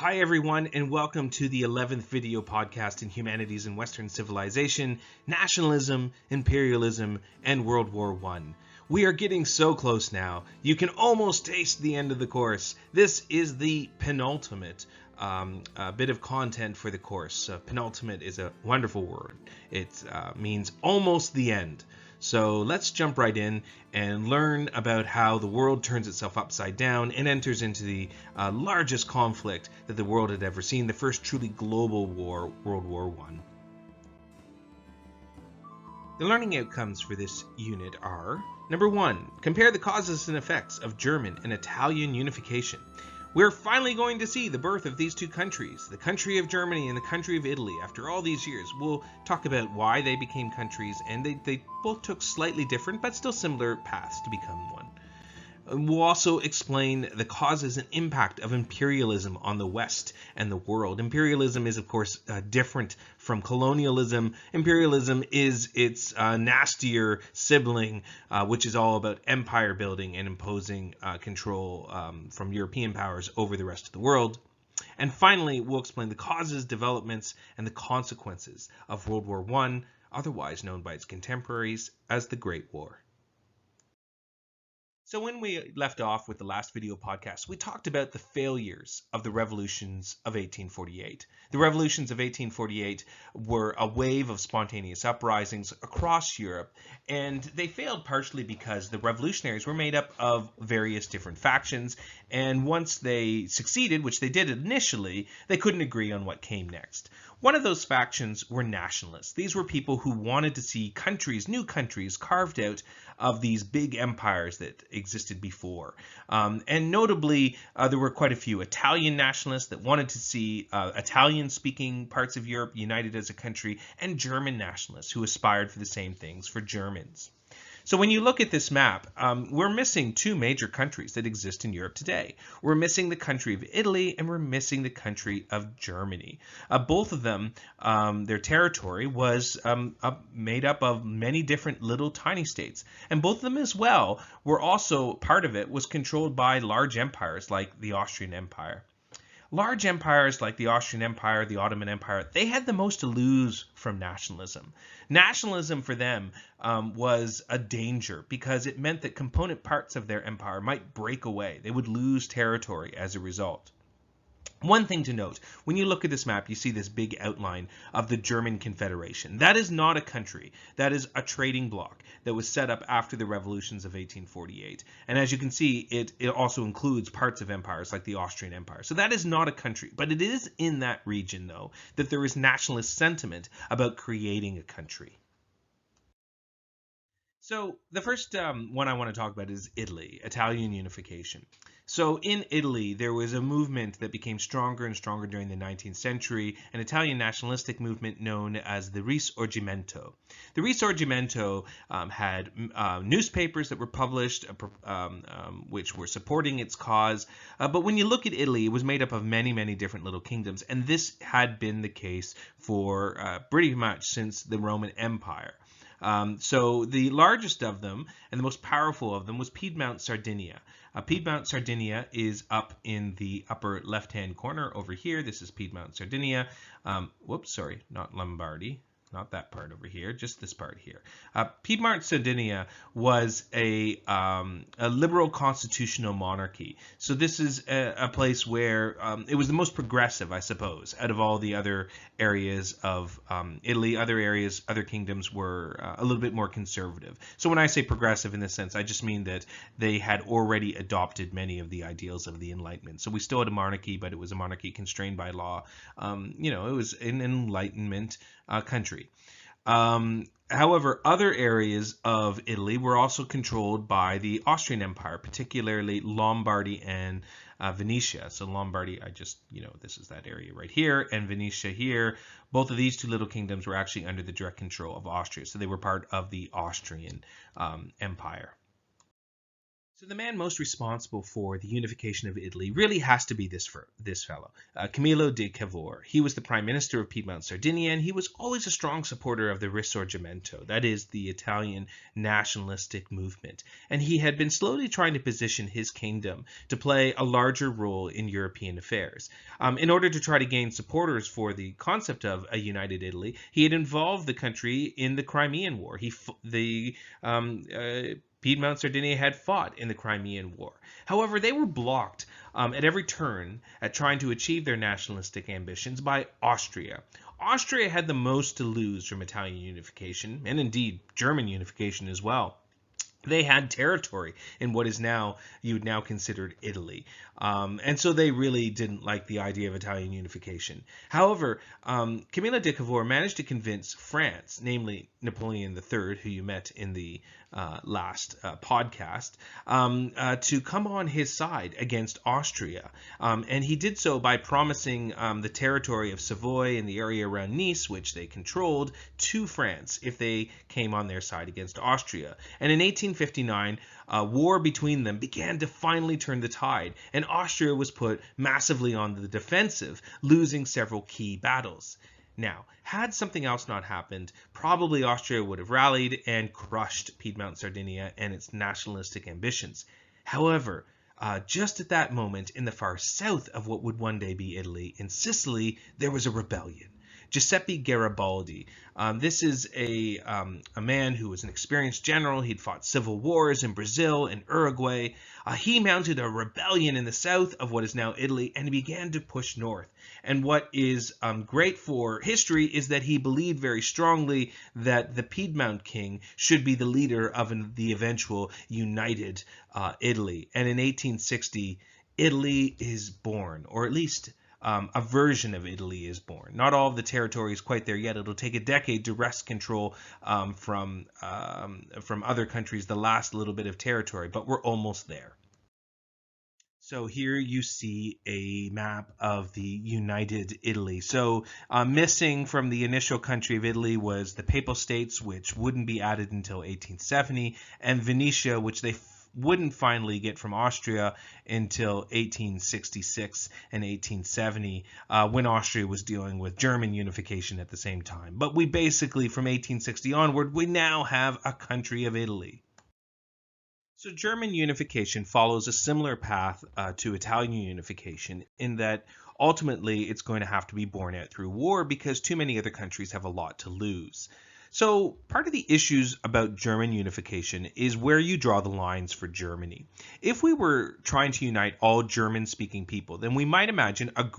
Hi everyone, and welcome to the 11th video podcast in Humanities and Western Civilization, Nationalism, Imperialism, and World War I. We are getting so close now, you can almost taste the end of the course. This is the penultimate bit of content for the course. Penultimate is a wonderful word. It means almost the end. So let's jump right in and learn about how the world turns itself upside down and enters into the largest conflict that the world had ever seen, the first truly global war, World War I. The learning outcomes for this unit are: number 1, compare the causes and effects of German and Italian unification. We're finally going to see the birth of these two countries, the country of Germany and the country of Italy, after all these years. We'll talk about why they became countries, and they both took slightly different but still similar paths to become one. We'll also explain the causes and impact of imperialism on the West and the world. Imperialism is, of course, different from colonialism. Imperialism is its nastier sibling, which is all about empire building and imposing control from European powers over the rest of the world. And finally, we'll explain the causes, developments, and the consequences of World War I, otherwise known by its contemporaries as the Great War. So when we left off with the last video podcast, we talked about the failures of the revolutions of 1848. The revolutions of 1848 were a wave of spontaneous uprisings across Europe, and they failed partially because the revolutionaries were made up of various different factions, and once they succeeded, which they did initially, they couldn't agree on what came next. One of those factions were nationalists. These were people who wanted to see countries, new countries, carved out of these big empires that existed before. And notably, there were quite a few Italian nationalists that wanted to see Italian-speaking parts of Europe united as a country, and German nationalists who aspired for the same things for Germans. So when you look at this map, we're missing two major countries that exist in Europe today. We're missing the country of Italy, and we're missing the country of Germany. Both of them, their territory was made up of many different little tiny states. And both of them as well were also, part of it was controlled by large empires like the Austrian Empire. Large empires like the Austrian Empire, the Ottoman Empire, they had the most to lose from nationalism. Nationalism for them was a danger because it meant that component parts of their empire might break away. They would lose territory as a result. One thing to note, when you look at this map, you see this big outline of the German Confederation. That is not a country. That is a trading bloc that was set up after the revolutions of 1848. And as you can see, it also includes parts of empires like the Austrian Empire. So that is not a country. But it is in that region, though, that there is nationalist sentiment about creating a country. So the first one I want to talk about is Italy, Italian unification. So in Italy, there was a movement that became stronger and stronger during the 19th century, an Italian nationalistic movement known as the Risorgimento. The Risorgimento had newspapers that were published which were supporting its cause. But when you look at Italy, it was made up of many, many different little kingdoms. And this had been the case for pretty much since the Roman Empire. So the largest of them and the most powerful of them was Piedmont, Sardinia. Piedmont, Sardinia is up in the upper left-hand corner over here. This is Piedmont, Sardinia. Whoops, sorry, not Lombardy. Not that part over here, just this part here. Piedmont, Sardinia was a liberal constitutional monarchy. So this is a place where it was the most progressive, I suppose, out of all the other areas of Italy. Other kingdoms were a little bit more conservative. So when I say progressive in this sense, I just mean that they had already adopted many of the ideals of the Enlightenment. So we still had a monarchy, but it was a monarchy constrained by law. It was an Enlightenment country. However, other areas of Italy were also controlled by the Austrian Empire, particularly Lombardy and Venetia. So Lombardy, this is that area right here, and Venetia here. Both of these two little kingdoms were actually under the direct control of Austria. So they were part of the Austrian Empire. So the man most responsible for the unification of Italy really has to be this fellow, Camillo di Cavour. He was the prime minister of Piedmont Sardinia, and he was always a strong supporter of the Risorgimento, that is, the Italian nationalistic movement. And he had been slowly trying to position his kingdom to play a larger role in European affairs. In order to try to gain supporters for the concept of a united Italy, he had involved the country in the Crimean War. Piedmont Sardinia had fought in the Crimean War. However, they were blocked at every turn at trying to achieve their nationalistic ambitions by Austria. Austria had the most to lose from Italian unification, and indeed German unification as well. They had territory in what is now, you would now considered Italy. And so they really didn't like the idea of Italian unification. However, Camillo de Cavour managed to convince France, namely Napoleon III, who you met in the last podcast, to come on his side against Austria. And he did so by promising the territory of Savoy and the area around Nice, which they controlled, to France if they came on their side against Austria. And in 1859, war between them began to finally turn the tide, and Austria was put massively on the defensive, losing several key battles. Now, had something else not happened, probably Austria would have rallied and crushed Piedmont Sardinia and its nationalistic ambitions. However, just at that moment, in the far south of what would one day be Italy, in Sicily, there was a rebellion. Giuseppe Garibaldi. This is a man who was an experienced general. He'd fought civil wars in Brazil and Uruguay. He mounted a rebellion in the south of what is now Italy, and he began to push north. And what is great for history is that he believed very strongly that the Piedmont king should be the leader of the eventual united Italy. And in 1860, Italy is born, or at least a version of Italy is born. Not all of the territory is quite there yet. It'll take a decade to wrest control from other countries, the last little bit of territory, but we're almost there. So here you see a map of the United Italy. So missing from the initial country of Italy was the Papal States, which wouldn't be added until 1870, and Venetia, which they wouldn't finally get from Austria until 1866 and 1870, when Austria was dealing with German unification at the same time. But we basically, from 1860 onward, we now have a country of Italy. So German unification follows a similar path to Italian unification in that ultimately it's going to have to be borne out through war because too many other countries have a lot to lose. So part of the issues about German unification is where you draw the lines for Germany. If we were trying to unite all German-speaking people, then we might imagine a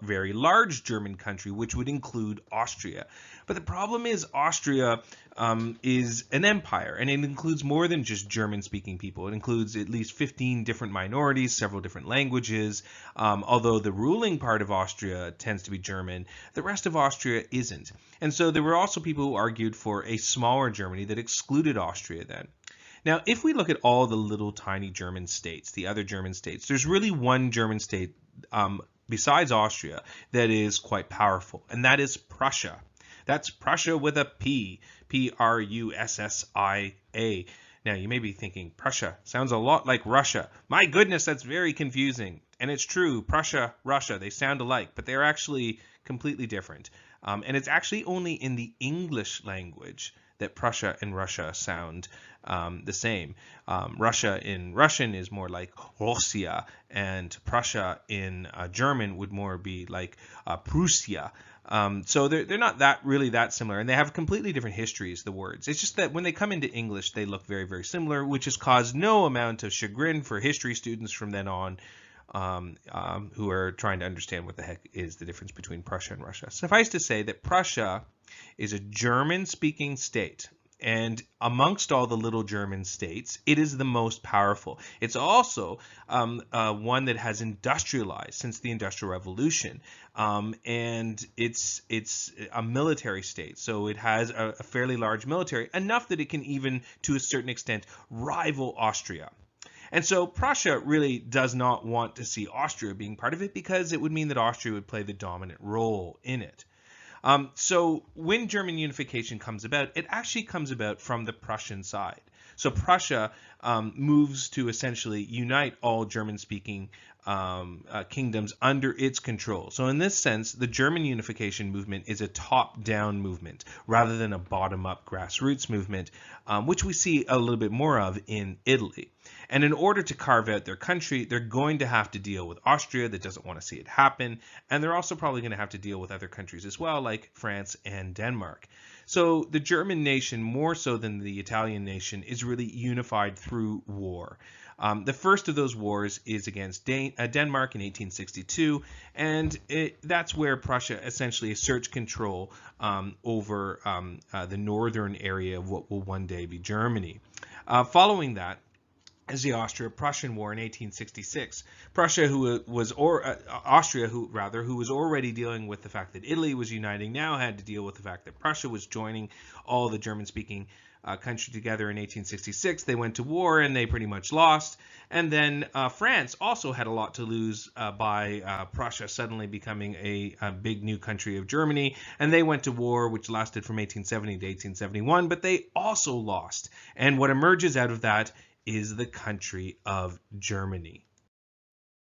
very large German country, which would include Austria. But the problem is Austria is an empire, and it includes more than just German-speaking people. It includes at least 15 different minorities, several different languages. Although the ruling part of Austria tends to be German, the rest of Austria isn't. And so there were also people who argued for a smaller Germany that excluded Austria then. Now, if we look at all the little tiny German states, the other German states, there's really one German state besides Austria that is quite powerful, and that is Prussia. That's Prussia with a P, P-R-U-S-S-I-A. Now, you may be thinking, Prussia sounds a lot like Russia. My goodness, that's very confusing. And it's true, Prussia, Russia, they sound alike, but they're actually completely different. And it's actually only in the English language that Prussia and Russia sound the same. Russia in Russian is more like Russia, and Prussia in German would more be like Prussia. So they're not really that similar, and they have completely different histories, the words. It's just that when they come into English, they look very, very similar, which has caused no amount of chagrin for history students from then on, who are trying to understand what the heck is the difference between Prussia and Russia. Suffice to say that Prussia is a German-speaking state, and amongst all the little German states, it is the most powerful. It's also one that has industrialized since the Industrial Revolution, and it's a military state, so it has a fairly large military, enough that it can even, to a certain extent, rival Austria. And so Prussia really does not want to see Austria being part of it because it would mean that Austria would play the dominant role in it. So when German unification comes about, it actually comes about from the Prussian side. So Prussia moves to essentially unite all German-speaking kingdoms under its control. So in this sense, the German unification movement is a top-down movement rather than a bottom-up grassroots movement, which we see a little bit more of in Italy. And in order to carve out their country, they're going to have to deal with Austria that doesn't want to see it happen. And they're also probably going to have to deal with other countries as well, like France and Denmark. So the German nation, more so than the Italian nation, is really unified through war. The first of those wars is against Denmark in 1862, and that's where Prussia essentially asserts control over the northern area of what will one day be Germany. Following that is the Austro-Prussian War in 1866. Austria, who was already dealing with the fact that Italy was uniting, now had to deal with the fact that Prussia was joining all the German-speaking country together in 1866. They went to war and they pretty much lost. And then France also had a lot to lose by Prussia suddenly becoming a big new country of Germany. And they went to war, which lasted from 1870 to 1871, but they also lost. And what emerges out of that is the country of Germany.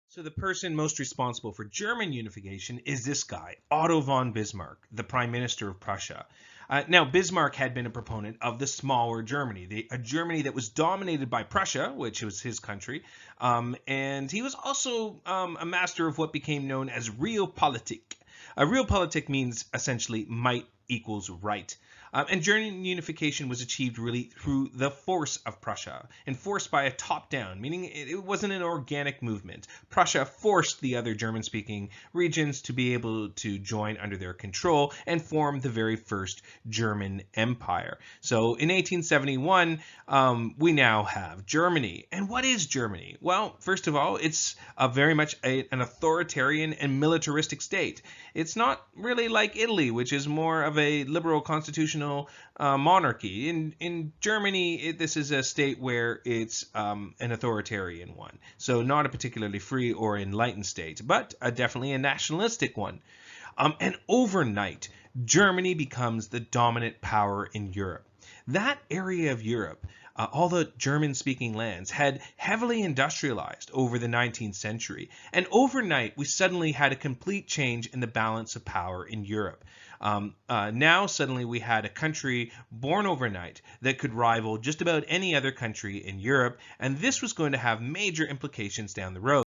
So the person most responsible for German unification is this guy, Otto von Bismarck, the Prime Minister of Prussia. Now, Bismarck had been a proponent of the smaller Germany, a Germany that was dominated by Prussia, which was his country, and he was also a master of what became known as realpolitik. Realpolitik means essentially might equals right. And German unification was achieved really through the force of Prussia, enforced by a top-down, meaning it wasn't an organic movement. Prussia forced the other German-speaking regions to be able to join under their control and form the very first German Empire. So in 1871, we now have Germany. And what is Germany? Well, first of all, it's very much an authoritarian and militaristic state. It's not really like Italy, which is more of a liberal constitutional monarchy. In Germany, this is a state where it's an authoritarian one. So not a particularly free or enlightened state, but definitely a nationalistic one. And overnight, Germany becomes the dominant power in Europe. That area of Europe, all the German-speaking lands, had heavily industrialized over the 19th century. And overnight, we suddenly had a complete change in the balance of power in Europe. Now suddenly we had a country born overnight that could rival just about any other country in Europe, and this was going to have major implications down the road.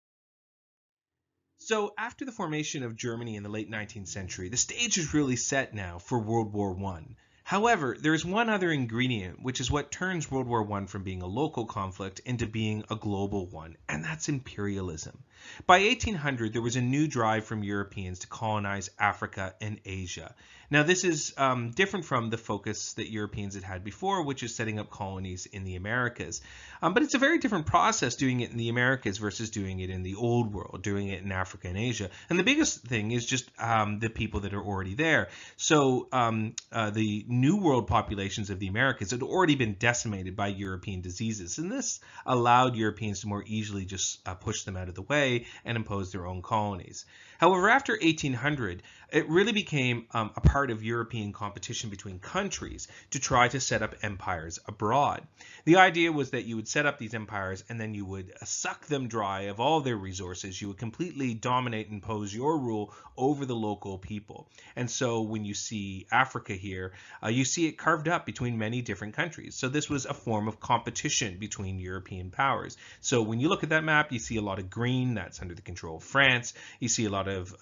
So after the formation of Germany in the late 19th century, the stage is really set now for World War I. However, there is one other ingredient, which is what turns World War I from being a local conflict into being a global one, and that's imperialism. By 1800, there was a new drive from Europeans to colonize Africa and Asia. Now, this is different from the focus that Europeans had had before, which is setting up colonies in the Americas. But it's a very different process doing it in the Americas versus doing it in the Old World, doing it in Africa and Asia. And the biggest thing is just the people that are already there. So the New World populations of the Americas had already been decimated by European diseases, and this allowed Europeans to more easily just push them out of the way and impose their own colonies. However, after 1800, it really became a part of European competition between countries to try to set up empires abroad. The idea was that you would set up these empires and then you would suck them dry of all their resources. You would completely dominate and impose your rule over the local people. And so when you see Africa here, you see it carved up between many different countries. So this was a form of competition between European powers. So when you look at that map, you see a lot of green, that's under the control of France. You see a lot of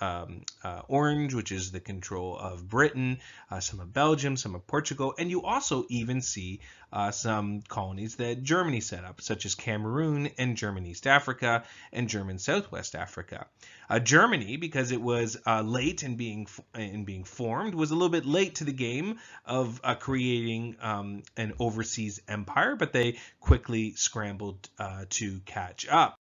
orange, which is the control of Britain, some of Belgium, some of Portugal, and you also even see some colonies that Germany set up, such as Cameroon and German East Africa and German Southwest Africa. Germany, because it was late in being formed, was a little bit late to the game of creating an overseas empire, but they quickly scrambled to catch up.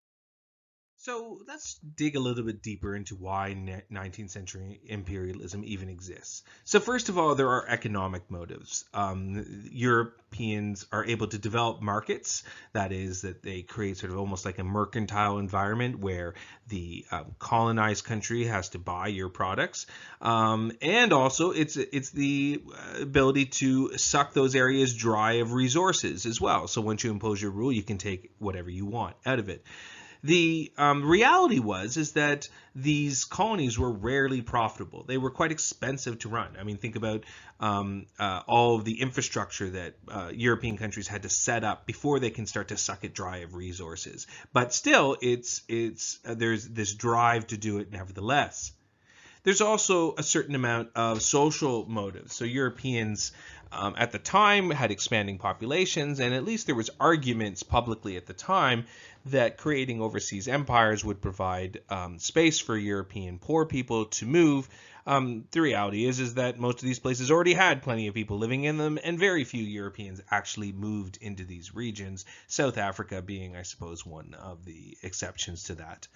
So let's dig a little bit deeper into why 19th century imperialism even exists. So first of all, there are economic motives. Europeans are able to develop markets. That is, that they create sort of almost like a mercantile environment where the colonized country has to buy your products. And also, it's the ability to suck those areas dry of resources as well. So once you impose your rule, you can take whatever you want out of it. The reality is that these colonies were rarely profitable. They were quite expensive to run. I mean, think about all of the infrastructure that European countries had to set up before they can start to suck it dry of resources. But still, there's this drive to do it nevertheless. There's also a certain amount of social motives. So Europeans at the time had expanding populations, and at least there was arguments publicly at the time that creating overseas empires would provide space for European poor people to move. The reality is that most of these places already had plenty of people living in them, and very few Europeans actually moved into these regions, South Africa being, I suppose, one of the exceptions to that.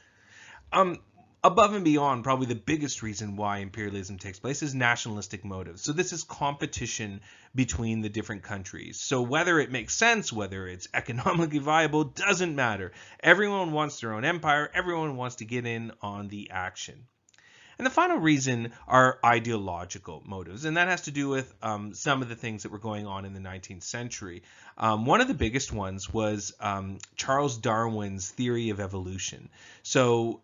Above and beyond, probably the biggest reason why imperialism takes place is nationalistic motives. So this is competition between the different countries. So whether it makes sense, whether it's economically viable, doesn't matter. Everyone wants their own empire. Everyone wants to get in on the action. And the final reason are ideological motives, and that has to do with some of the things that were going on in the 19th century. One of the biggest ones was Charles Darwin's theory of evolution. So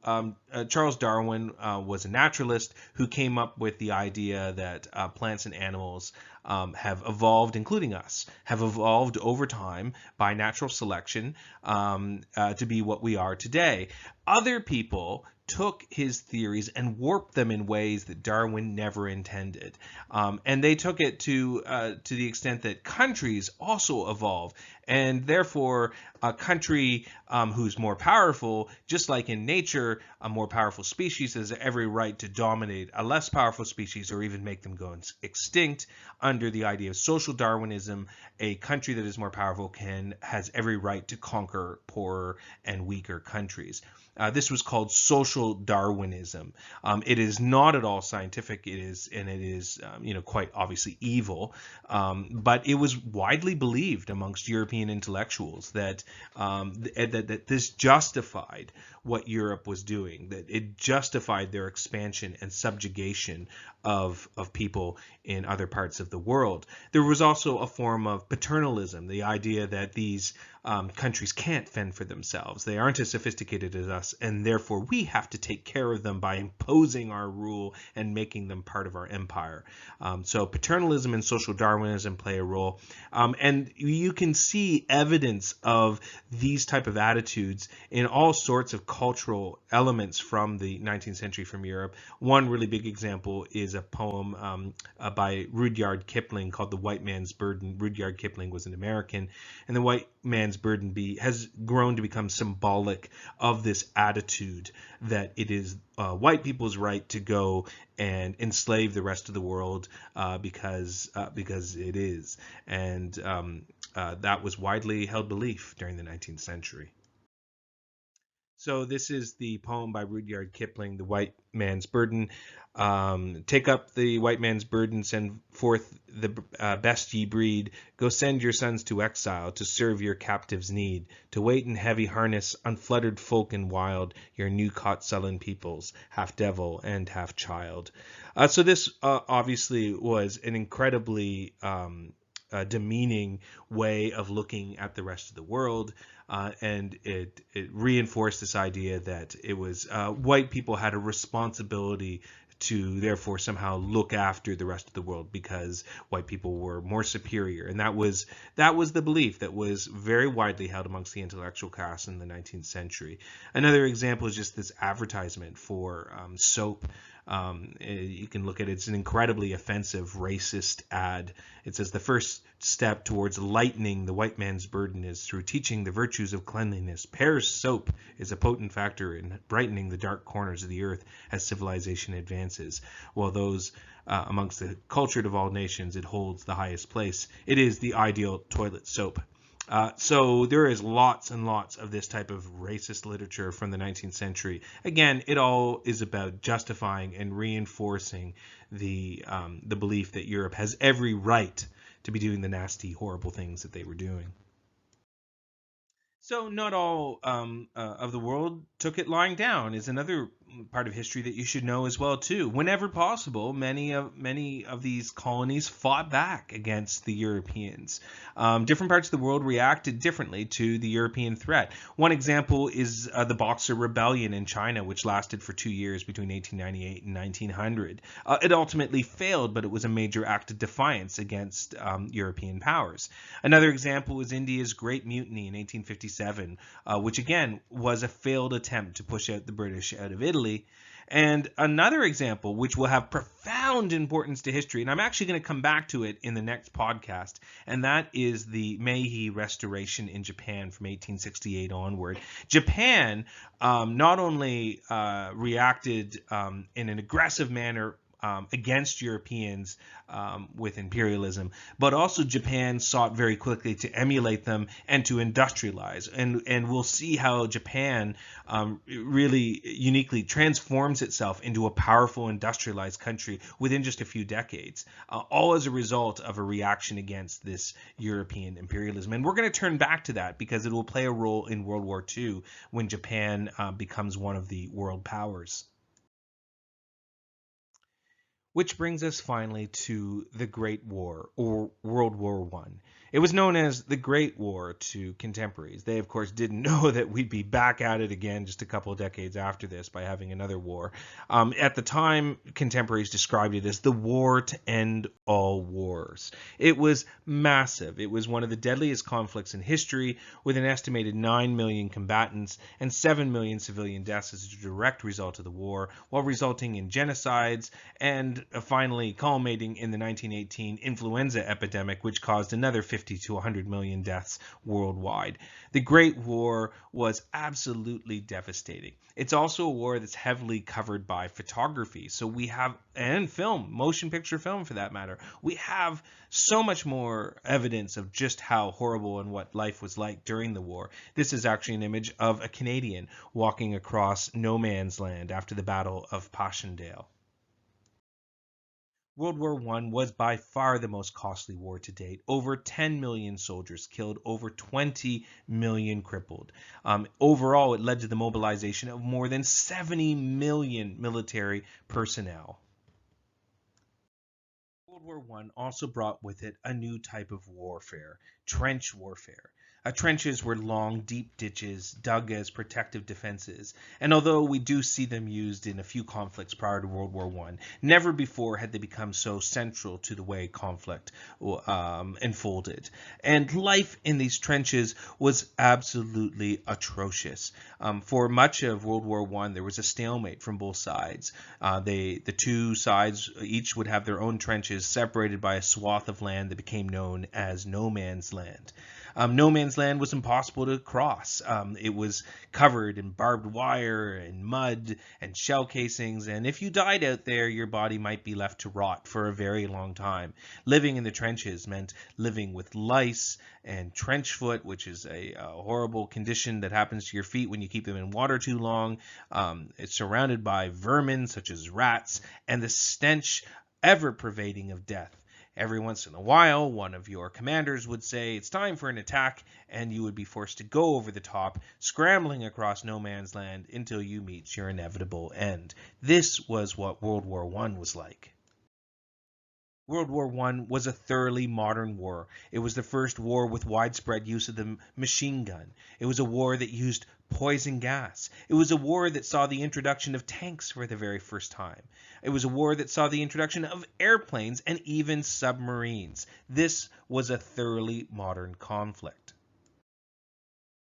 Charles Darwin was a naturalist who came up with the idea that plants and animals have evolved, including us, have evolved over time by natural selection to be what we are today. Other people took his theories and warped them in ways that Darwin never intended. And they took it to the extent that countries also evolve. And therefore, a country who's more powerful, just like in nature, a more powerful species has every right to dominate a less powerful species or even make them go extinct. Under the idea of social Darwinism, a country that is more powerful has every right to conquer poorer and weaker countries. This was called social Darwinism. It is not at all scientific. It is quite obviously evil. But it was widely believed amongst European intellectuals that this justified what Europe was doing, that it justified their expansion and subjugation of people in other parts of the world. There was also a form of paternalism, the idea that these countries can't fend for themselves. They aren't as sophisticated as us, and therefore we have to take care of them by imposing our rule and making them part of our empire. So paternalism and social Darwinism play a role. And you can see evidence of these type of attitudes in all sorts of cultural elements from the 19th century from Europe. One really big example is a poem by Rudyard Kipling called The White Man's Burden. Rudyard Kipling was an American, and The White Man's Burden has grown to become symbolic of this attitude that it is white people's right to go and enslave the rest of the world because it is. And that was widely held belief during the 19th century. So this is the poem by Rudyard Kipling, The White Man's Burden. Take up the white man's burden, send forth the best ye breed. Go send your sons to exile, to serve your captives' need, to wait in heavy harness, unfluttered folk and wild, your new-caught sullen peoples, half devil and half child. So this obviously was an incredibly demeaning way of looking at the rest of the world. And it reinforced this idea that it was white people had a responsibility to therefore somehow look after the rest of the world because white people were more superior. And that was the belief that was very widely held amongst the intellectual class in the 19th century. Another example is just this advertisement for soap. You can look at it. It's an incredibly offensive, racist ad. It says the first step towards lightening the white man's burden is through teaching the virtues of cleanliness. Pear's soap is a potent factor in brightening the dark corners of the earth as civilization advances. While those amongst the cultured of all nations, it holds the highest place. It is the ideal toilet soap. So there is lots and lots of this type of racist literature from the 19th century. Again, it all is about justifying and reinforcing the belief that Europe has every right to be doing the nasty, horrible things that they were doing. So not all of the world took it lying down is another part of history that you should know as well too. Whenever possible, many of these colonies fought back against the Europeans. Different parts of the world reacted differently to the European threat. One example is the Boxer Rebellion in China, which lasted for 2 years between 1898 and 1900. It ultimately failed, but it was a major act of defiance against European powers. Another example is India's Great Mutiny in 1857, which again was a failed attempt to push out the British out of Italy. And another example, which will have profound importance to history, and I'm actually going to come back to it in the next podcast, and that is the Meiji Restoration in Japan from 1868 onward. Japan not only reacted in an aggressive manner against Europeans with imperialism, but also Japan sought very quickly to emulate them and to industrialize. And we'll see how Japan really uniquely transforms itself into a powerful industrialized country within just a few decades, all as a result of a reaction against this European imperialism. And we're going to turn back to that because it will play a role in World War II when Japan becomes one of the world powers. Which brings us finally to the Great War, or World War I. It was known as the Great War to contemporaries. They, of course, didn't know that we'd be back at it again just a couple of decades after this by having another war. At the time, contemporaries described it as the war to end all wars. It was massive. It was one of the deadliest conflicts in history, with an estimated 9 million combatants and 7 million civilian deaths as a direct result of the war, while resulting in genocides and finally culminating in the 1918 influenza epidemic, which caused another 50 to 100 million deaths worldwide. The Great War was absolutely devastating. It's also a war that's heavily covered by photography. So we have, and film, motion picture film for that matter, we have so much more evidence of just how horrible and what life was like during the war. This is actually an image of a Canadian walking across no man's land after the Battle of Passchendaele. World War I was by far the most costly war to date. Over 10 million soldiers killed, over 20 million crippled. Overall, it led to the mobilization of more than 70 million military personnel. World War I also brought with it a new type of warfare, trench warfare. Trenches were long, deep ditches dug as protective defenses, and although we do see them used in a few conflicts prior to World War I, never before had they become so central to the way conflict unfolded. And life in these trenches was absolutely atrocious. For much of World War I, there was a stalemate from both sides. The two sides each would have their own trenches separated by a swath of land that became known as no man's land. No man's land was impossible to cross. It was covered in barbed wire and mud and shell casings, and if you died out there, your body might be left to rot for a very long time. Living in the trenches meant living with lice and trench foot, which is a horrible condition that happens to your feet when you keep them in water too long. It's surrounded by vermin such as rats and the stench ever-pervading of death. Every once in a while, one of your commanders would say, "It's time for an attack," and you would be forced to go over the top, scrambling across no man's land until you meet your inevitable end. This was what World War I was like. World War I was a thoroughly modern war. It was the first war with widespread use of the machine gun. It was a war that used poison gas. It was a war that saw the introduction of tanks for the very first time. It was a war that saw the introduction of airplanes and even submarines. This was a thoroughly modern conflict.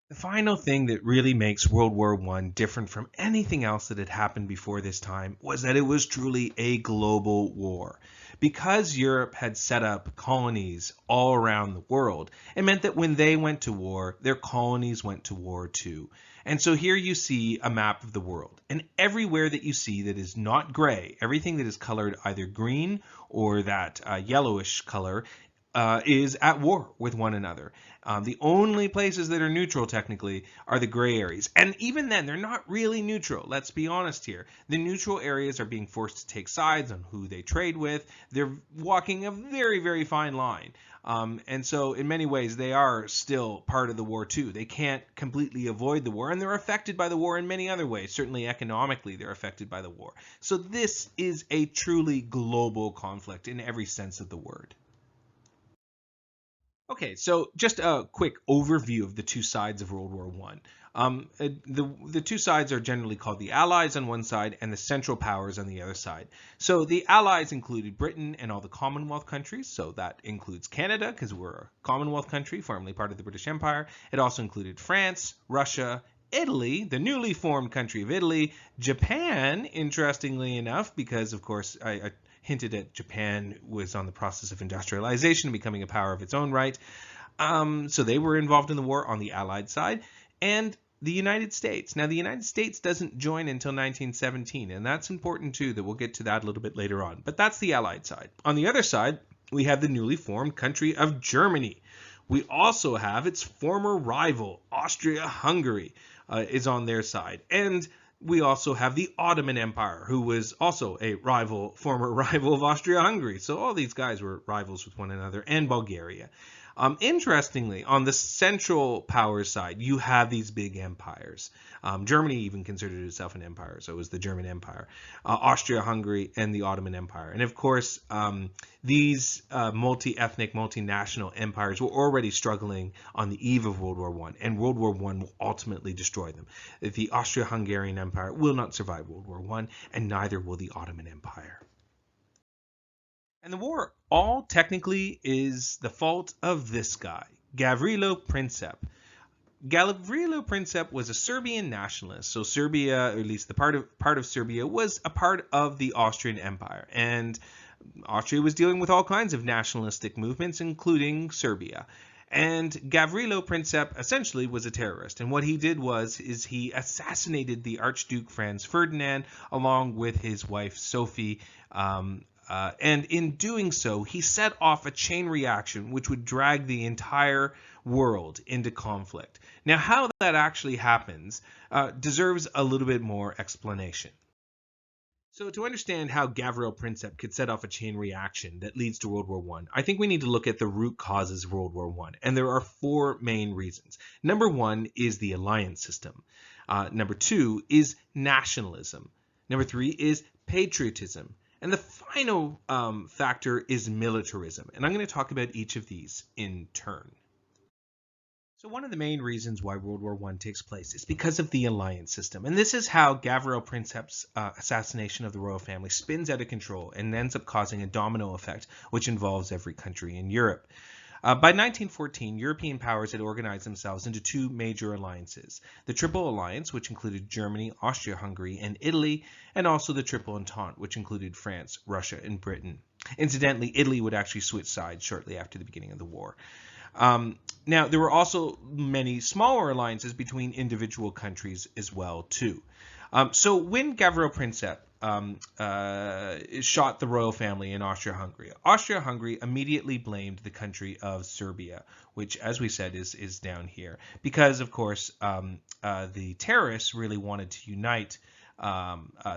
The final thing that really makes World War I different from anything else that had happened before this time was that it was truly a global war. Because Europe had set up colonies all around the world, it meant that when they went to war, their colonies went to war too. And so here you see a map of the world. And everywhere that you see that is not gray, everything that is colored either green or that yellowish color, is at war with one another. The only places that are neutral technically are the gray areas. And even then, they're not really neutral. Let's be honest here. The neutral areas are being forced to take sides on who they trade with. They're walking a very, very fine line. And so in many ways, they are still part of the war too. They can't completely avoid the war, and they're affected by the war in many other ways. Certainly economically, they're affected by the war. So this is a truly global conflict in every sense of the word. Okay, so just a quick overview of the two sides of World War I. The two sides are generally called the Allies on one side and the Central Powers on the other side. So the Allies included Britain and all the Commonwealth countries. So that includes Canada, because we're a Commonwealth country, formerly part of the British Empire. It also included France, Russia, Italy, the newly formed country of Italy, Japan, interestingly enough, because of course I hinted at Japan was on the process of industrialization and becoming a power of its own right. So they were involved in the war on the Allied side. And the United States. Now, the United States doesn't join until 1917, and that's important too, that we'll get to that a little bit later on. But that's the Allied side. On the other side, we have the newly formed country of Germany. We also have its former rival, Austria-Hungary, is on their side. And we also have the Ottoman Empire, who was also a former rival of Austria-Hungary. So all these guys were rivals with one another, and Bulgaria. Interestingly, on the Central Power side, you have these big empires. Germany even considered itself an empire, so it was the German Empire, Austria-Hungary, and the Ottoman Empire. And of course, these multi-ethnic, multinational empires were already struggling on the eve of World War I, and World War I will ultimately destroy them. The Austro-Hungarian Empire will not survive World War I, and neither will the Ottoman Empire. And the war all technically is the fault of this guy, Gavrilo Princip. Gavrilo Princip was a Serbian nationalist. So Serbia, or at least the part of Serbia, was a part of the Austrian Empire. And Austria was dealing with all kinds of nationalistic movements, including Serbia. And Gavrilo Princip essentially was a terrorist. And what he did is he assassinated the Archduke Franz Ferdinand along with his wife Sophie. And in doing so, he set off a chain reaction which would drag the entire world into conflict. Now, how that actually happens deserves a little bit more explanation. So to understand how Gavrilo Princip could set off a chain reaction that leads to World War I think we need to look at the root causes of World War I. And there are four main reasons. Number one is the alliance system. Number two is nationalism. Number three is patriotism. And the final factor is militarism. And I'm going to talk about each of these in turn. So one of the main reasons why World War I takes place is because of the alliance system. And this is how Gavrilo Princip's assassination of the royal family spins out of control and ends up causing a domino effect, which involves every country in Europe. By 1914, European powers had organized themselves into two major alliances. The Triple Alliance, which included Germany, Austria-Hungary, and Italy, and also the Triple Entente, which included France, Russia, and Britain. Incidentally, Italy would actually switch sides shortly after the beginning of the war. Now, there were also many smaller alliances between individual countries as well, too. So when Gavrilo Princip shot the royal family in Austria-Hungary, Austria-Hungary immediately blamed the country of Serbia, which, as we said, is down here, because, of course, the terrorists really wanted to unite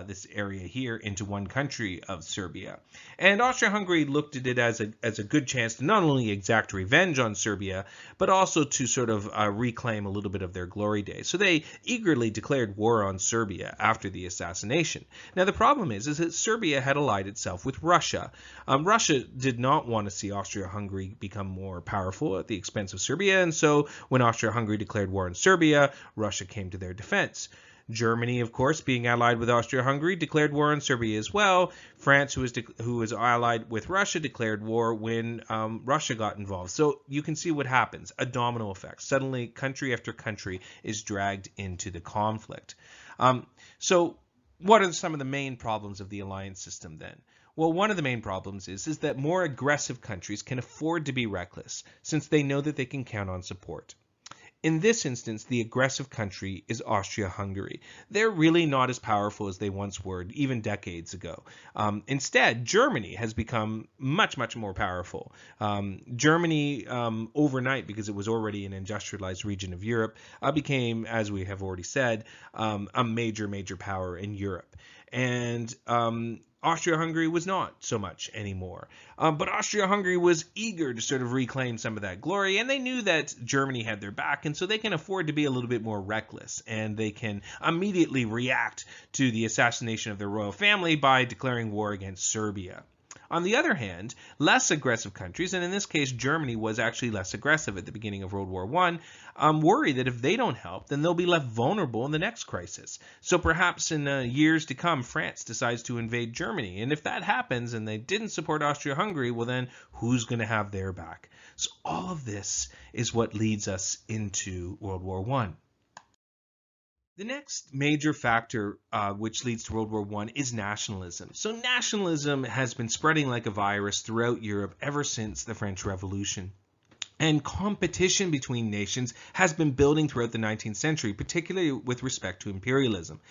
this area here into one country of Serbia. And Austria-Hungary looked at it as a good chance to not only exact revenge on Serbia, but also to sort of reclaim a little bit of their glory days. So they eagerly declared war on Serbia after the assassination. Now the problem is that Serbia had allied itself with Russia. Russia did not want to see Austria-Hungary become more powerful at the expense of Serbia, and so when Austria-Hungary declared war on Serbia, Russia came to their defense. Germany, of course, being allied with Austria-Hungary, declared war on Serbia as well. France, who was allied with Russia, declared war when Russia got involved. So you can see what happens, a domino effect. Suddenly, country after country is dragged into the conflict. So what are some of the main problems of the alliance system then? Well, one of the main problems is that more aggressive countries can afford to be reckless, since they know that they can count on support. In this instance, the aggressive country is Austria-Hungary. They're really not as powerful as they once were, even decades ago. Instead, Germany has become much, much more powerful. Germany, overnight, because it was already an industrialized region of Europe, became, as we have already said, a major, major power in Europe. And Austria-Hungary was not so much anymore. But Austria-Hungary was eager to sort of reclaim some of that glory, and they knew that Germany had their back, and so they can afford to be a little bit more reckless, and they can immediately react to the assassination of their royal family by declaring war against Serbia. On the other hand, less aggressive countries, and in this case Germany was actually less aggressive at the beginning of World War I, worry that if they don't help, then they'll be left vulnerable in the next crisis. So perhaps in years to come, France decides to invade Germany. And if that happens and they didn't support Austria-Hungary, well then who's going to have their back? So all of this is what leads us into World War I. The next major factor which leads to World War I is nationalism. So nationalism has been spreading like a virus throughout Europe ever since the French Revolution. And competition between nations has been building throughout the 19th century, particularly with respect to imperialism.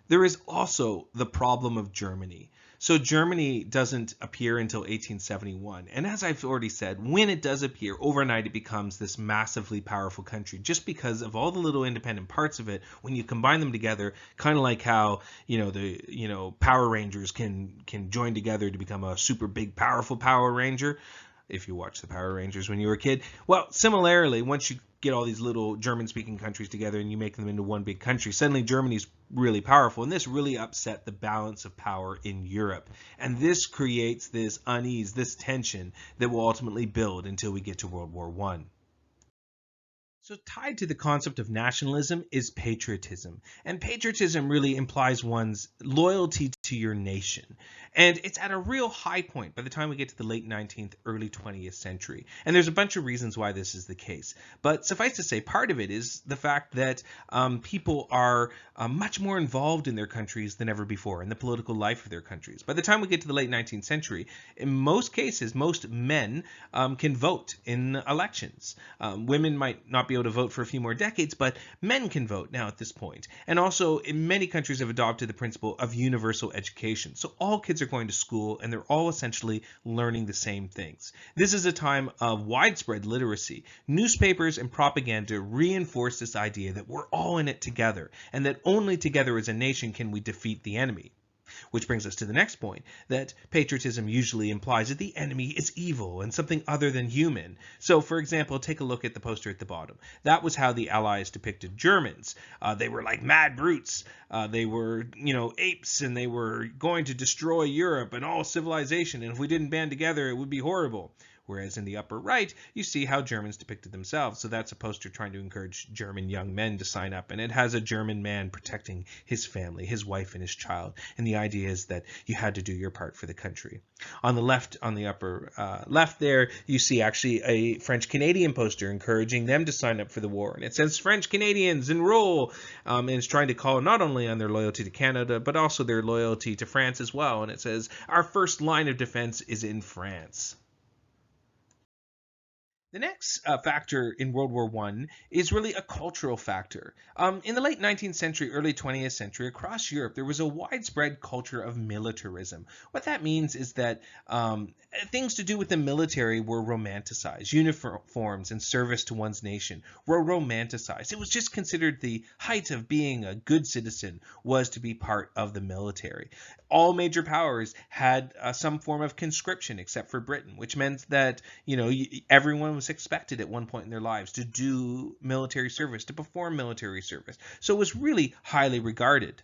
There is also the problem of Germany. So Germany doesn't appear until 1871. And as I've already said, when it does appear, overnight it becomes this massively powerful country just because of all the little independent parts of it. When you combine them together, kind of like how, the Power Rangers can join together to become a super big powerful Power Ranger. If you watched the Power Rangers when you were a kid. Well, similarly, once you get all these little German-speaking countries together and you make them into one big country, suddenly Germany's really powerful. And this really upset the balance of power in Europe. And this creates this unease, this tension that will ultimately build until we get to World War I. So tied to the concept of nationalism is patriotism. And patriotism really implies one's loyalty to your nation. And it's at a real high point by the time we get to the late 19th, early 20th century. And there's a bunch of reasons why this is the case. But suffice to say, part of it is the fact that people are much more involved in their countries than ever before, in the political life of their countries. By the time we get to the late 19th century, in most cases, most men can vote in elections. Women might not be able to vote for a few more decades, but men can vote now at this point. And also, in many countries have adopted the principle of universal education. So all kids are going to school and they're all essentially learning the same things. This is a time of widespread literacy. Newspapers and propaganda reinforce this idea that we're all in it together and that only together as a nation can we defeat the enemy. Which brings us to the next point, that patriotism usually implies that the enemy is evil and something other than human. So, for example, take a look at the poster at the bottom. That was how the Allies depicted Germans. They were like mad brutes. They were, apes, and they were going to destroy Europe and all civilization. And if we didn't band together, it would be horrible. Whereas in the upper right, you see how Germans depicted themselves. So that's a poster trying to encourage German young men to sign up. And it has a German man protecting his family, his wife and his child. And the idea is that you had to do your part for the country. On the left, on the upper left there, you see actually a French-Canadian poster encouraging them to sign up for the war. And it says, French Canadians, enroll! And it's trying to call not only on their loyalty to Canada, but also their loyalty to France as well. And it says, our first line of defense is in France. The next factor in World War I is really a cultural factor. In the late 19th century, early 20th century, across Europe, there was a widespread culture of militarism. What that means is that things to do with the military were romanticized. Uniforms and service to one's nation were romanticized. It was just considered the height of being a good citizen was to be part of the military. All major powers had some form of conscription except for Britain, which meant that, everyone was expected at one point in their lives to do military service, to perform military service. So it was really highly regarded.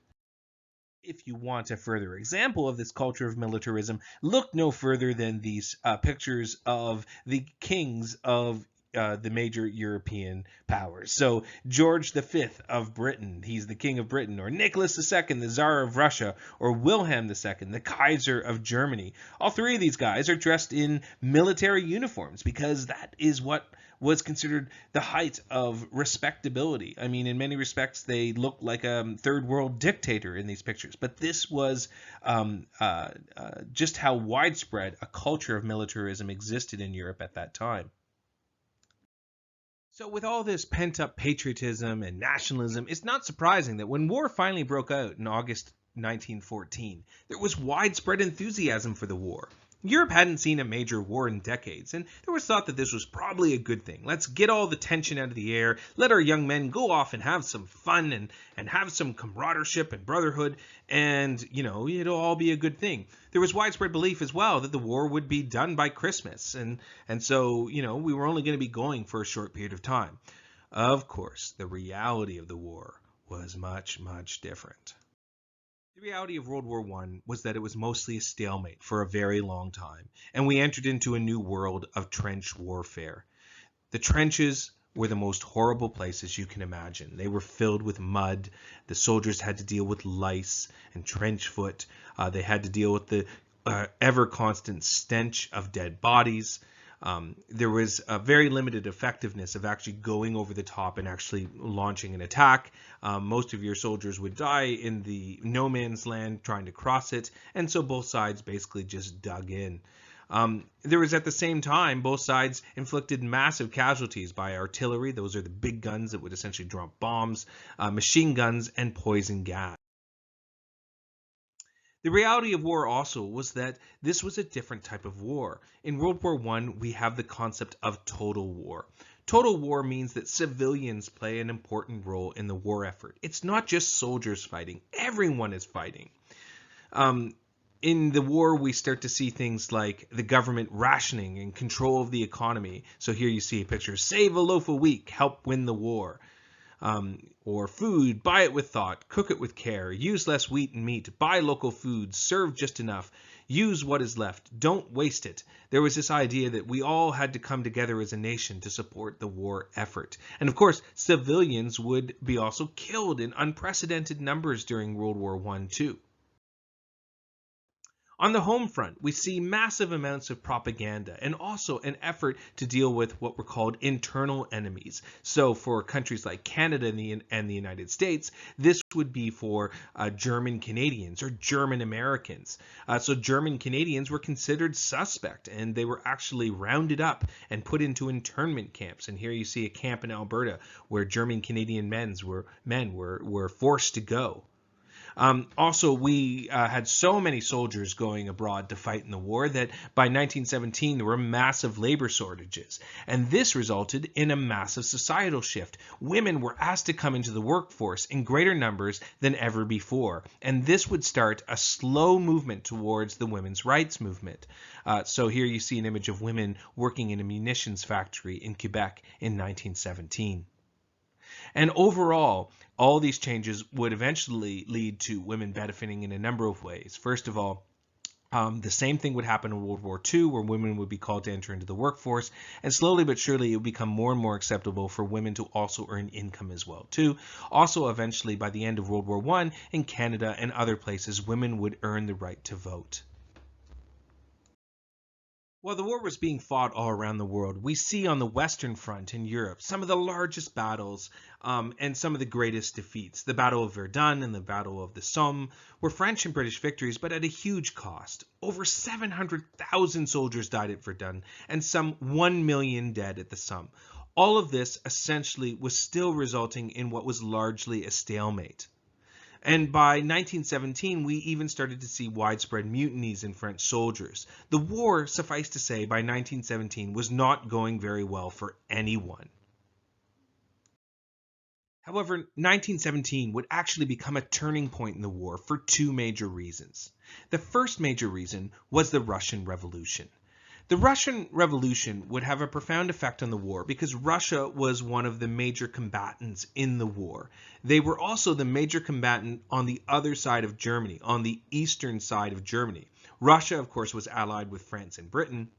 If you want a further example of this culture of militarism, look no further than these pictures of the kings of the major European powers. So George V of Britain, he's the king of Britain, or Nicholas II, the Tsar of Russia, or Wilhelm II, the Kaiser of Germany. All three of these guys are dressed in military uniforms because that is what was considered the height of respectability. I mean, in many respects, they look like a third world dictator in these pictures. But this was just how widespread a culture of militarism existed in Europe at that time. So, with all this pent up patriotism and nationalism, it's not surprising that when war finally broke out in August 1914, there was widespread enthusiasm for the war. Europe hadn't seen a major war in decades, and there was thought that this was probably a good thing. Let's get all the tension out of the air, let our young men go off and have some fun and have some camaraderie and brotherhood, and, it'll all be a good thing. There was widespread belief as well that the war would be done by Christmas, and so, we were only going to be going for a short period of time. Of course, the reality of the war was much, much different. The reality of World War I was that it was mostly a stalemate for a very long time, and we entered into a new world of trench warfare. The trenches were the most horrible places you can imagine. They were filled with mud. The soldiers had to deal with lice and trench foot. They had to deal with the ever constant stench of dead bodies. There was a very limited effectiveness of actually going over the top and actually launching an attack. Most of your soldiers would die in the no man's land trying to cross it, and so both sides basically just dug in. There was at the same time, both sides inflicted massive casualties by artillery. Those are the big guns that would essentially drop bombs, machine guns, and poison gas. The reality of war also was that this was a different type of war. In World War I, we have the concept of total war. Total war means that civilians play an important role in the war effort. It's not just soldiers fighting. Everyone is fighting. In the war, we start to see things like the government rationing and control of the economy. So here you see a picture, save a loaf a week, help win the war. Or food, buy it with thought, cook it with care, use less wheat and meat, buy local foods, serve just enough, use what is left, don't waste it. There was this idea that we all had to come together as a nation to support the war effort. And of course, civilians would be also killed in unprecedented numbers during World War I too. On the home front, we see massive amounts of propaganda and also an effort to deal with what were called internal enemies. So for countries like Canada and the United States, this would be for German Canadians or German Americans. So German Canadians were considered suspect, and they were actually rounded up and put into internment camps. And here you see a camp in Alberta where German Canadian men were forced to go. Also, we had so many soldiers going abroad to fight in the war that by 1917 there were massive labor shortages, and this resulted in a massive societal shift. Women were asked to come into the workforce in greater numbers than ever before, and this would start a slow movement towards the women's rights movement. So here you see an image of women working in a munitions factory in Quebec in 1917. And overall, all these changes would eventually lead to women benefiting in a number of ways. First of all, the same thing would happen in World War II, where women would be called to enter into the workforce, and slowly but surely it would become more and more acceptable for women to also earn income as well too. Also, eventually, by the end of World War I, in Canada and other places, women would earn the right to vote. While the war was being fought all around the world, we see on the Western Front in Europe some of the largest battles and some of the greatest defeats. The Battle of Verdun and the Battle of the Somme were French and British victories, but at a huge cost. Over 700,000 soldiers died at Verdun and some 1 million dead at the Somme. All of this essentially was still resulting in what was largely a stalemate. And by 1917, we even started to see widespread mutinies in French soldiers. The war, suffice to say, by 1917 was not going very well for anyone. However, 1917 would actually become a turning point in the war for two major reasons. The first major reason was the Russian Revolution. The Russian Revolution would have a profound effect on the war because Russia was one of the major combatants in the war. They were also the major combatant on the other side of Germany, on the eastern side of Germany. Russia, of course, was allied with France and Britain,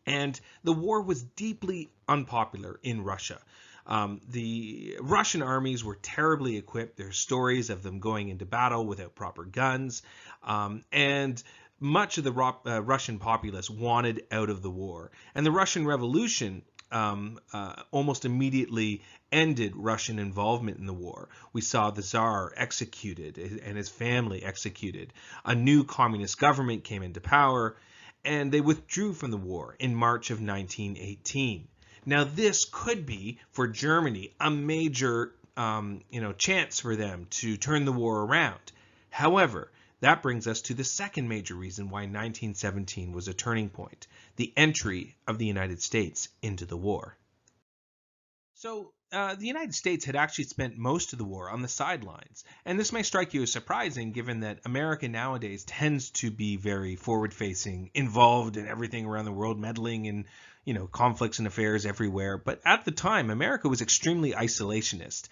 and the war was deeply unpopular in Russia. The Russian armies were terribly equipped. There are stories of them going into battle without proper guns, and much of the Russian populace wanted out of the war. And the Russian Revolution almost immediately ended Russian involvement in the war. We saw the Tsar executed and his family executed. A new communist government came into power, and they withdrew from the war in March of 1918. Now, this could be, for Germany, a major chance for them to turn the war around. However, that brings us to the second major reason why 1917 was a turning point: the entry of the United States into the war. So, the United States had actually spent most of the war on the sidelines, and this may strike you as surprising given that America nowadays tends to be very forward-facing, involved in everything around the world, meddling in conflicts and affairs everywhere. But at the time, America was extremely isolationist.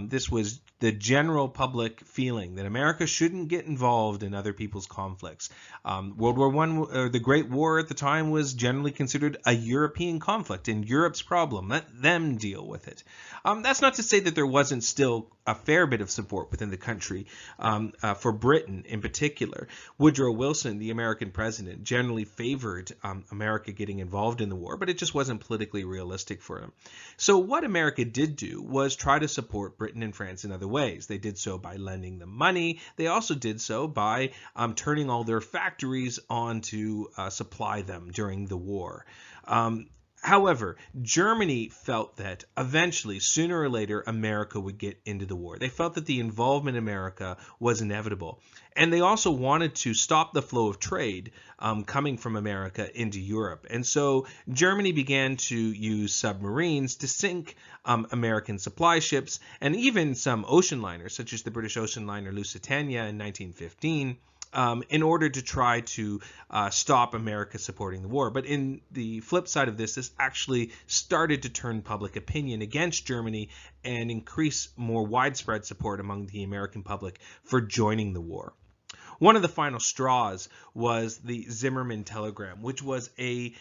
This was the general public feeling that America shouldn't get involved in other people's conflicts. World War I, or the Great War at the time, was generally considered a European conflict and Europe's problem. Let them deal with it. That's not to say that there wasn't still a fair bit of support within the country for Britain in particular. Woodrow Wilson, the American president, generally favored America getting involved in the war, but it just wasn't politically realistic for him. So what America did do was try to support Britain and France in other ways. They did so by lending them money. They also did so by turning all their factories on to supply them during the war. However, Germany felt that eventually, sooner or later, America would get into the war. They felt that the involvement in America was inevitable. And they also wanted to stop the flow of trade coming from America into Europe. And so Germany began to use submarines to sink American supply ships, and even some ocean liners, such as the British ocean liner Lusitania in 1915. In order to try to stop America supporting the war. But in the flip side of this actually started to turn public opinion against Germany and increase more widespread support among the American public for joining the war. One of the final straws was the Zimmermann telegram, which was a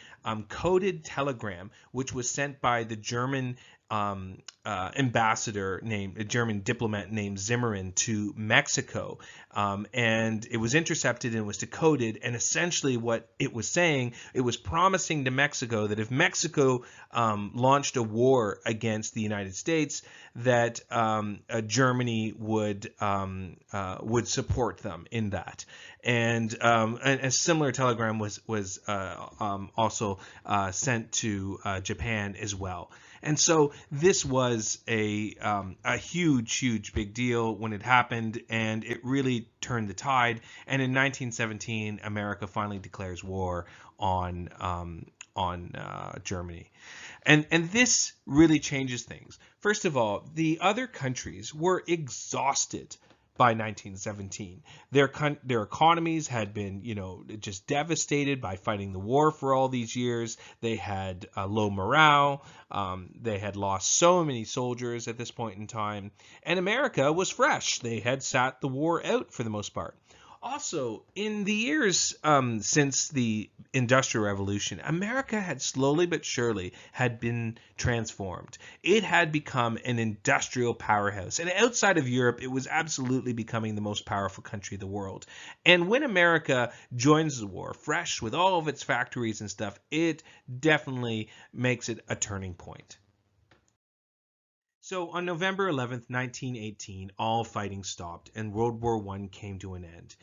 coded telegram which was sent by the German ambassador a German diplomat named Zimmermann to Mexico, and it was intercepted and was decoded, and essentially what it was saying, it was promising to Mexico that if Mexico launched a war against the United States, that Germany would support them in that. And a similar telegram was also sent to Japan as well. And so this was a huge big deal when it happened, and it really turned the tide. And in 1917, America finally declares war on Germany. And this really changes things. First of all, the other countries were exhausted by 1917. Their economies had been, just devastated by fighting the war for all these years. They had low morale. They had lost so many soldiers at this point in time. And America was fresh. They had sat the war out for the most part. Also, in the years since the Industrial Revolution, America had slowly but surely had been transformed. It had become an industrial powerhouse. And outside of Europe, it was absolutely becoming the most powerful country in the world. And when America joins the war, fresh with all of its factories and stuff, it definitely makes it a turning point. So on November 11th, 1918, all fighting stopped and World War I came to an end.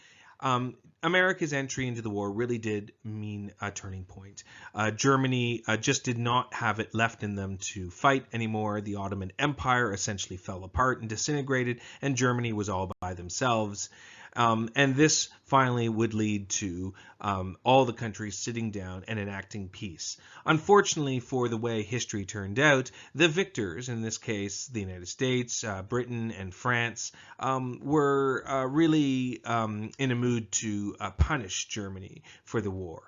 America's entry into the war really did mean a turning point. Germany just did not have it left in them to fight anymore. The Ottoman Empire essentially fell apart and disintegrated, and Germany was all by themselves. And this finally would lead to all the countries sitting down and enacting peace. Unfortunately, for the way history turned out, the victors, in this case the United States, Britain, and France, were really in a mood to punish Germany for the war.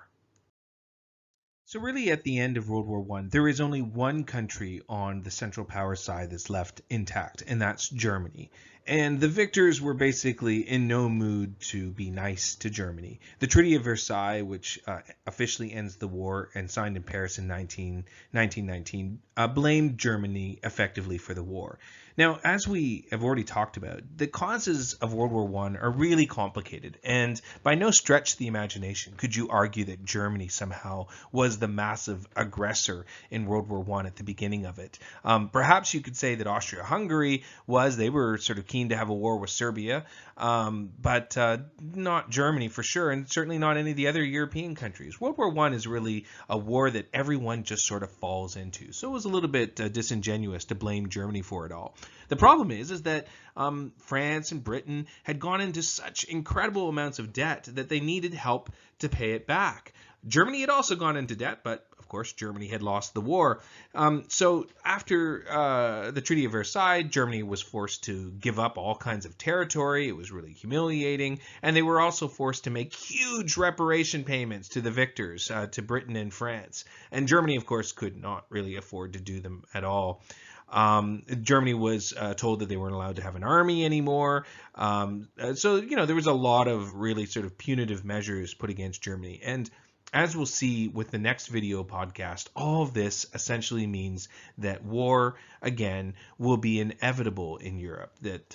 So really, at the end of World War I, there is only one country on the Central Power side that's left intact, and that's Germany. And the victors were basically in no mood to be nice to Germany. The Treaty of Versailles, which officially ends the war and signed in Paris in 1919, blamed Germany effectively for the war. Now, as we have already talked about, the causes of World War I are really complicated, and by no stretch of the imagination could you argue that Germany somehow was the massive aggressor in World War I at the beginning of it. Perhaps you could say that Austria-Hungary they were sort of keen to have a war with Serbia, but not Germany for sure, and certainly not any of the other European countries. World War I is really a war that everyone just sort of falls into, so it was a little bit disingenuous to blame Germany for it all. The problem is that France and Britain had gone into such incredible amounts of debt that they needed help to pay it back. Germany had also gone into debt, but of course Germany had lost the war. So after the Treaty of Versailles, Germany was forced to give up all kinds of territory. It was really humiliating. And they were also forced to make huge reparation payments to the victors, to Britain and France. And Germany, of course, could not really afford to do them at all. Germany was told that they weren't allowed to have an army anymore. So, there was a lot of really sort of punitive measures put against Germany. And as we'll see with the next video podcast, all of this essentially means that war, again, will be inevitable in Europe, that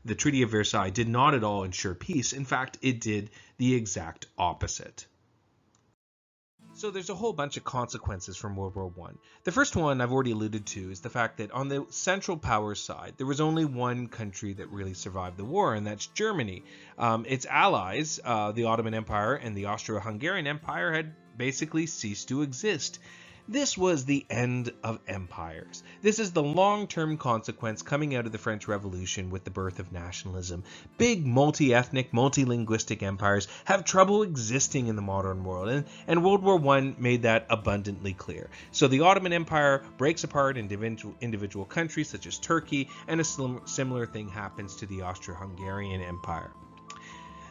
the Treaty of Versailles did not at all ensure peace. In fact, it did the exact opposite. So there's a whole bunch of consequences from World War I. The first one I've already alluded to is the fact that on the Central Powers side, there was only one country that really survived the war, and that's Germany. Its allies, the Ottoman Empire and the Austro-Hungarian Empire, had basically ceased to exist. This was the end of empires. This is the long-term consequence coming out of the French Revolution with the birth of nationalism. Big multi-ethnic, multilinguistic empires have trouble existing in the modern world, and World War I made that abundantly clear. So the Ottoman Empire breaks apart into individual countries such as Turkey, and a similar thing happens to the Austro-Hungarian Empire.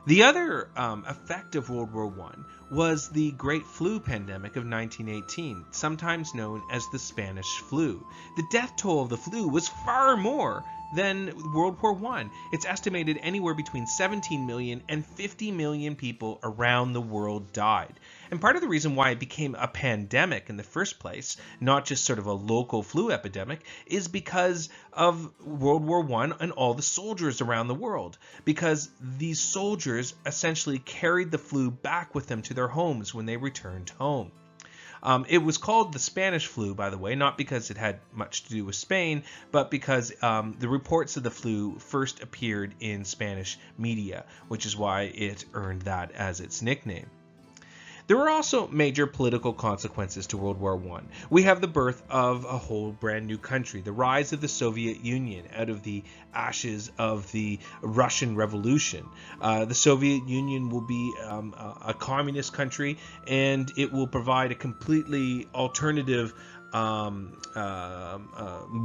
The other effect of World War I was the Great Flu pandemic of 1918, sometimes known as the Spanish flu. The death toll of the flu was far more than World War I. It's estimated anywhere between 17 million and 50 million people around the world died. And part of the reason why it became a pandemic in the first place, not just sort of a local flu epidemic, is because of World War I and all the soldiers around the world. Because these soldiers essentially carried the flu back with them to their homes when they returned home. It was called the Spanish flu, by the way, not because it had much to do with Spain, but because the reports of the flu first appeared in Spanish media, which is why it earned that as its nickname. There were also major political consequences to World War I. We have the birth of a whole brand new country, the rise of the Soviet Union out of the ashes of the Russian Revolution. The Soviet Union will be a communist country, and it will provide a completely alternative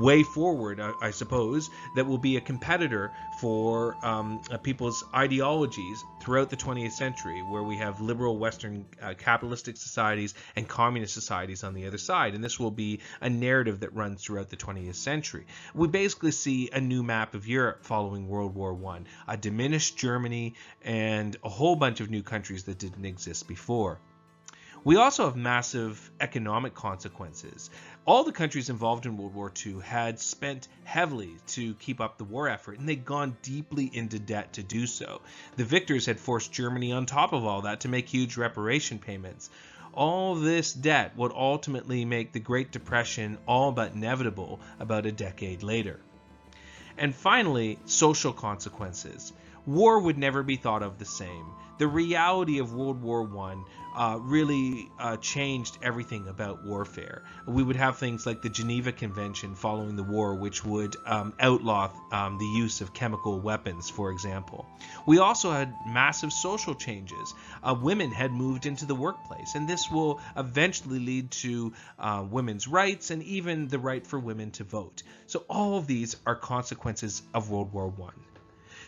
way forward, I suppose, that will be a competitor for people's ideologies throughout the 20th century, where we have liberal Western capitalistic societies and communist societies on the other side. And this will be a narrative that runs throughout the 20th century. We basically see a new map of Europe following World War I, a diminished Germany, and a whole bunch of new countries that didn't exist before. We also have massive economic consequences. All the countries involved in World War II had spent heavily to keep up the war effort, and they'd gone deeply into debt to do so. The victors had forced Germany on top of all that to make huge reparation payments. All this debt would ultimately make the Great Depression all but inevitable about a decade later. And finally, social consequences. War would never be thought of the same. The reality of World War I really changed everything about warfare. We would have things like the Geneva Convention following the war, which would outlaw the use of chemical weapons, for example. We also had massive social changes. Women had moved into the workplace, and this will eventually lead to women's rights and even the right for women to vote. So all of these are consequences of World War I.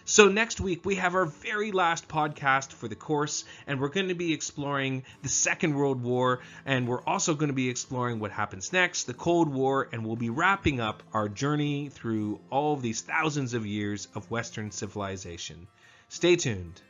So next week we have our very last podcast for the course, and we're going to be exploring the Second World War, and we're also going to be exploring what happens next, the Cold War, and we'll be wrapping up our journey through all of these thousands of years of Western civilization. Stay tuned.